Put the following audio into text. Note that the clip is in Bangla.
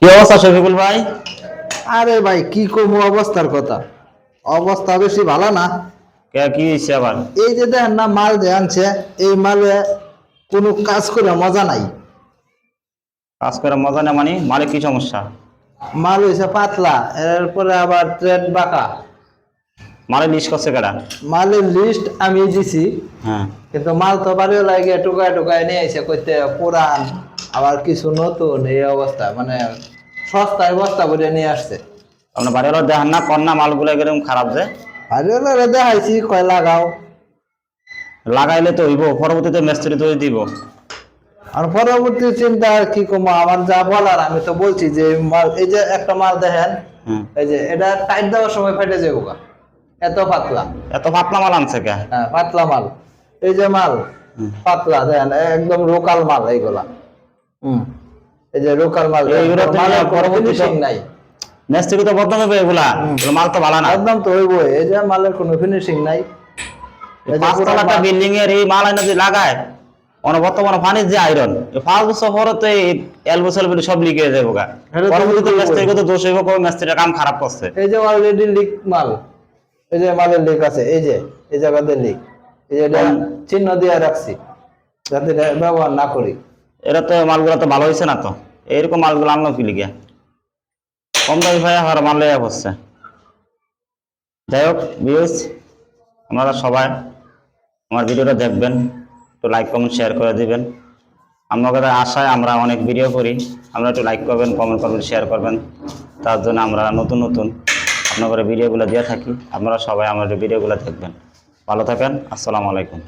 কি অবস্থা শফিকুল ভাই? আরে ভাই কি করবো, অবস্থার কথা অবস্থা বেশি ভালো না। কি হয়েছে আবার? এই যে দেখেন না, মাল যে আনছে, এই মালে কোনো কাজ করে মজা নাই। কাজ করে মজা না মানে মালিক কি সমস্যা? মাল হয়েছে পাতলা, এরপরে আবার ট্রেন বাঁকা। মালিক লিস্ট করছে কেডা? মালের লিস্ট আমি দিছি, হ্যাঁ, কিন্তু মাল তো বাড়িও লাগে টুকায় টুকায় নিয়ে এসে কইতে পুরান, আবার কিছু নতুন। এই অবস্থা মানে সস্তায় বস্তা করে নিয়ে আসছে। আপনার বাড়িওয়ালা দেখেন না কন্যা মালগুলো এরকম খারাপ যে বাড়িওয়ালা দেখাইছি, কয় লাগাও। লাগাইলে তো হইব, পরবর্তীতে মিস্ত্রি তো দিব। আর পরবর্তী চিন্তা আর কি কমো, আমার যা বলার আমি তো বলছি যে মাল, এই যে একটা মাল দেখেন, হুম, এই যে এটা টাইট দেওয়ার সময় ফেটে যাবো গা, এত পাতলা। এত পাতলা মাল আনছে কে? হ্যাঁ পাতলা মাল, এই যে মাল হুম। পাতলা দেখেন, একদম লোকাল মাল এইগুলা। এই যে লোকাল মাল, এইগুলা তো মালের কোনো পরবর্তীতে ফিনিশিং নাই। মিস্ত্রি তো বদনাম হবে এগুলা, এগুলো মাল তো ভালো না। একদম তো হইব, এই যে মালের কোনো ফিনিশিং নাই। এই যে পাঁচতলা পুরান একটা মাল। বিল্ডিং এর এই মাল আইনা যদি লাগায়, বর্তমানে পানির যে আয়রন, 5 বছর পরে তো এই এলবো সেলবো সব লিকে যাবো গা। এটা তো পরবর্তীতে লিক মিস্ত্রি হইবই। তো দোষ হইব, কোন মিস্ত্রির কাম খারাপ করছে। এই যে অলরেডি লিক মাল, এই যে মালের লিক আছে, এই যে এই জায়গাতে লিক, এই যে এটা চিহ্ন দিয়ে রাখছি যাতে এটা ব্যবহার না করি। এরা তো মালগুলো তো ভালো হয়েছে না, তো এইরকম মালগুলো আনলো কি লিগে? কম দামি ভাই আর মাল লেয়া হচ্ছে। যাই হোক ভিউজ, আপনারা সবাই আমার ভিডিওটা দেখবেন, একটু লাইক কমেন্ট শেয়ার করে দিবেন। আপনাদের আশায় আমরা অনেক ভিডিও করি, আপনারা একটু লাইক করবেন, কমেন্ট করবেন, শেয়ার করবেন। তার জন্য আমরা নতুন নতুন আপনাদের ভিডিওগুলো দিয়ে থাকি। আপনারা সবাই আমাদের ভিডিওগুলো দেখবেন। ভালো থাকেন, আসসালামু আলাইকুম।